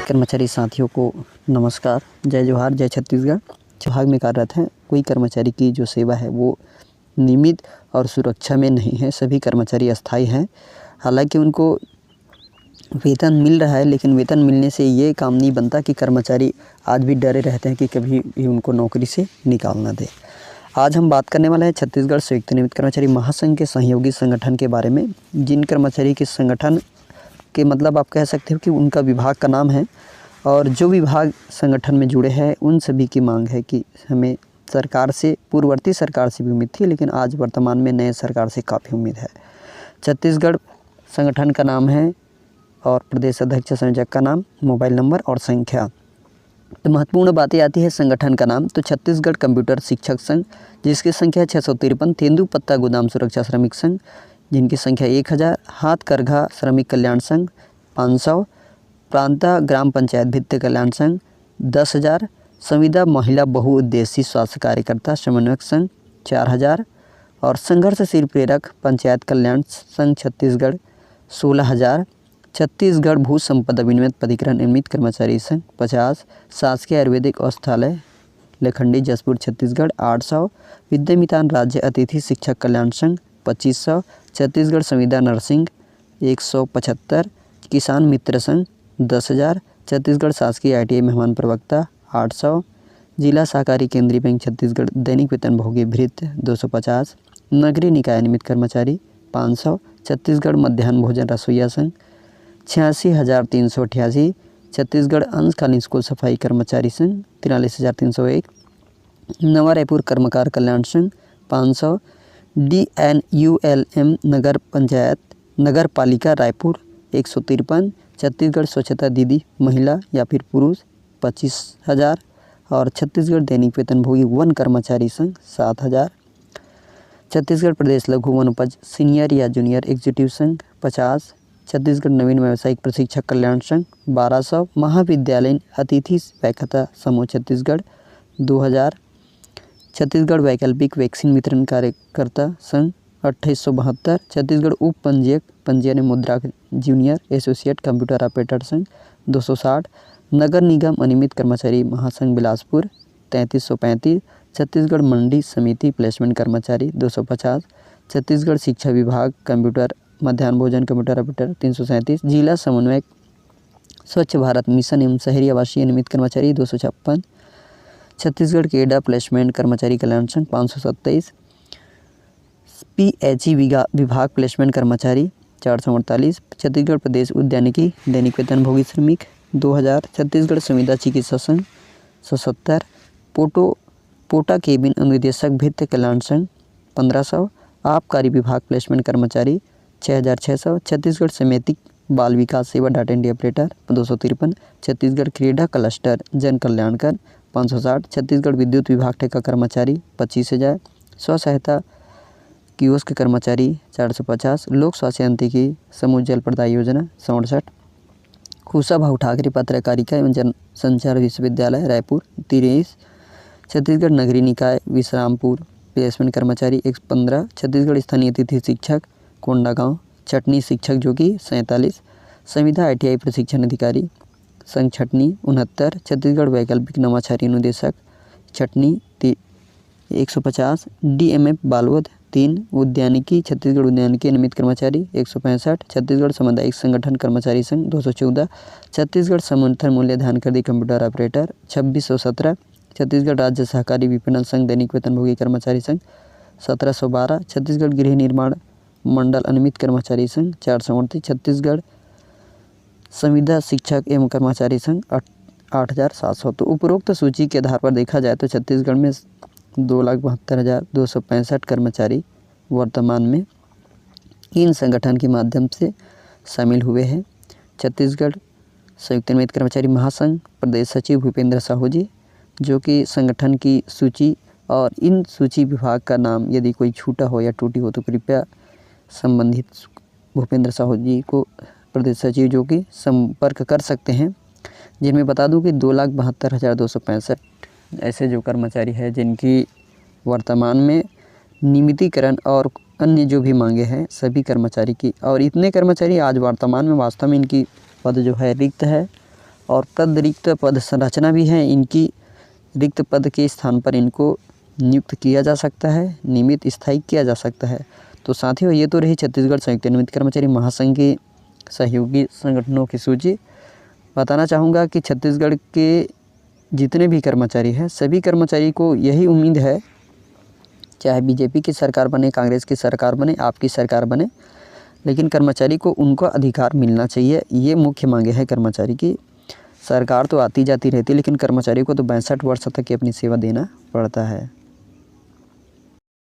कर्मचारी साथियों को नमस्कार, जय जोहार, जय छत्तीसगढ़। विभाग में कार्यरत हैं कोई कर्मचारी की जो सेवा है वो नियमित और सुरक्षा में नहीं है। सभी कर्मचारी अस्थायी हैं। हालांकि उनको वेतन मिल रहा है, लेकिन वेतन मिलने से ये काम नहीं बनता कि कर्मचारी आज भी डरे रहते हैं कि कभी भी उनको नौकरी से निकाल ना दे। आज हम बात करने वाले हैं छत्तीसगढ़ संयुक्त नियमित कर्मचारी महासंघ के सहयोगी संगठन के बारे में। जिन कर्मचारी के संगठन के मतलब आप कह सकते हो कि उनका विभाग का नाम है, और जो विभाग संगठन में जुड़े हैं उन सभी की मांग है कि हमें सरकार से, पूर्ववर्ती सरकार से भी उम्मीद थी, लेकिन आज वर्तमान में नए सरकार से काफ़ी उम्मीद है। छत्तीसगढ़ संगठन का नाम है और प्रदेश अध्यक्ष संयोजक का नाम, मोबाइल नंबर और संख्या। तो महत्वपूर्ण बातें आती है संगठन का नाम। तो छत्तीसगढ़ कंप्यूटर शिक्षक संघ, जिसकी संख्या 653। तेंदुपत्ता गोदाम सुरक्षा श्रमिक संघ, जिनकी संख्या 1000। हाथकरघा श्रमिक कल्याण संघ 500। प्रांता ग्राम पंचायत भित्ति कल्याण संघ 10,000। संविदा महिला बहुउद्देशीय स्वास्थ्य कार्यकर्ता समन्वयक संघ 4000। और संघर्षशील प्रेरक पंचायत कल्याण संघ छत्तीसगढ़ 16,000। छत्तीसगढ़ भू संपदा विनिमय प्राधिकरण नियमित कर्मचारी संघ 50। शासकीय आयुर्वेदिक औषधालय लखंडी जसपुर छत्तीसगढ़ 800। विद्यामितान राज्य अतिथि शिक्षक कल्याण संघ 2500। छत्तीसगढ़ संविदा नर्सिंग 175। किसान मित्र संघ 10,000। छत्तीसगढ़ शासकीय ITI मेहमान प्रवक्ता 800। जिला सहकारी केंद्रीय बैंक छत्तीसगढ़ दैनिक वेतन भोगी भृत्य 250। नगरीय निकाय नियमित कर्मचारी 500। छत्तीसगढ़ मध्याह्न भोजन रसोईया संघ 86,388। छत्तीसगढ़ अंशकालीन स्कूल सफाई कर्मचारी संघ 43,301। नवा रायपुर कर्मकार कल्याण संघ 500। DNULM नगर पंचायत नगर पालिका रायपुर 153। छत्तीसगढ़ स्वच्छता दीदी महिला या फिर पुरुष 25,000। और छत्तीसगढ़ दैनिक वेतन भोगी वन कर्मचारी संघ 7,000। छत्तीसगढ़ प्रदेश लघु वनोपज सीनियर या जूनियर एग्जीक्यूटिव संघ 50। छत्तीसगढ़ नवीन व्यावसायिक प्रशिक्षक कल्याण संघ 1200। महाविद्यालयीन अतिथि व्याख्याता समूह छत्तीसगढ़ 2000। छत्तीसगढ़ वैकल्पिक वैक्सीन वितरण कार्यकर्ता संघ 2872। छत्तीसगढ़ उप पंजीयक पंजीयन मुद्रा जूनियर एसोसिएट कंप्यूटर ऑपरेटर संघ 260। नगर निगम अनियमित कर्मचारी महासंघ बिलासपुर 3335। छत्तीसगढ़ मंडी समिति प्लेसमेंट कर्मचारी 250। छत्तीसगढ़ शिक्षा विभाग कंप्यूटर मध्याह्न भोजन कंप्यूटर ऑपरेटर 337। जिला समन्वयक स्वच्छ भारत मिशन एवं शहरी आवासीय नियमित कर्मचारी 256। छत्तीसगढ़ केडा प्लेसमेंट कर्मचारी कल्याण संघ 527। PHE विभाग प्लेसमेंट कर्मचारी 448। छत्तीसगढ़ प्रदेश उद्यानिकी दैनिक वेतन भोगी श्रमिक 2000। छत्तीसगढ़ संविदा चिकित्सा संघ 170। पोटा केबिन अनुदेशक भित्ति कल्याण संघ 1500। आबकारी विभाग प्लेसमेंट कर्मचारी 6,600। छत्तीसगढ़ समेतिक बाल विकास सेवा डाटा एंट्री ऑपरेटर 253। छत्तीसगढ़ क्रीडा क्लस्टर जन कल्याणकर 560। छत्तीसगढ़ विद्युत विभाग ठेका कर्मचारी 25,000। स्व सहायता कियोस्क कर्मचारी 450। लोक स्वास्थ्य यांत्रिकी समूह जल प्रदाय योजना 67। कुशाभाऊ ठाकरे पत्रकारिता एवं जनसंचार विश्वविद्यालय रायपुर 23। छत्तीसगढ़ नगरीय निकाय विश्रामपुर प्लेसमेंट कर्मचारी 115। छत्तीसगढ़ स्थानीय अतिथि शिक्षक कोंडागांव छटनी शिक्षक जो कि 47। संविदा ITI प्रशिक्षण अधिकारी संघ छटनी 69। छत्तीसगढ़ वैकल्पिक नवाचारी अनुदेशक छटनी 150। DMF बालोद 3। उद्यानिकी छत्तीसगढ़ उद्यानिकी नियमित कर्मचारी 165। छत्तीसगढ़ सामुदायिक संगठन कर्मचारी संघ 214। छत्तीसगढ़ समर्थन मूल्य ध्यान कर दी कंप्यूटर ऑपरेटर 2617। छत्तीसगढ़ राज्य सहकारी विपणन संघ दैनिक वेतन भोगी कर्मचारी संघ 1712। छत्तीसगढ़ गृह निर्माण मंडल अनियमित कर्मचारी संघ 438। छत्तीसगढ़ संविदा शिक्षक एवं कर्मचारी संघ 8,700। तो उपरोक्त सूची के आधार पर देखा जाए तो छत्तीसगढ़ में 2,72,265 कर्मचारी वर्तमान में इन संगठन के माध्यम से शामिल हुए हैं। छत्तीसगढ़ संयुक्त नियमित कर्मचारी महासंघ प्रदेश सचिव भूपेंद्र साहू जी, जो कि संगठन की सूची और इन सूची विभाग का नाम यदि कोई छूटा हो या टूटी हो तो कृपया संबंधित भूपेंद्र साहू जी को प्रदेश सचिव जो कि संपर्क कर सकते हैं। जिनमें बता दूं कि 2,72,265 ऐसे जो कर्मचारी हैं जिनकी वर्तमान में नियमितीकरण और अन्य जो भी मांगे हैं सभी कर्मचारी की, और इतने कर्मचारी आज वर्तमान में वास्तव में इनकी पद जो है रिक्त है और पद रिक्त पद संरचना भी है इनकी, रिक्त पद के स्थान पर इनको नियुक्त किया जा सकता है, नियमित स्थायी किया जा सकता है। तो साथियों, ये तो रही छत्तीसगढ़ संयुक्त नियमित कर्मचारी महासंघ की सहयोगी संगठनों की सूची। बताना चाहूँगा कि छत्तीसगढ़ के जितने भी कर्मचारी हैं, सभी कर्मचारी को यही उम्मीद है, चाहे बीजेपी की सरकार बने, कांग्रेस की सरकार बने, आपकी सरकार बने, लेकिन कर्मचारी को उनको अधिकार मिलना चाहिए। ये मुख्य मांगे हैं कर्मचारी की। सरकार तो आती जाती रहती है, लेकिन कर्मचारी को तो 62 वर्ष तक की अपनी सेवा देना पड़ता है।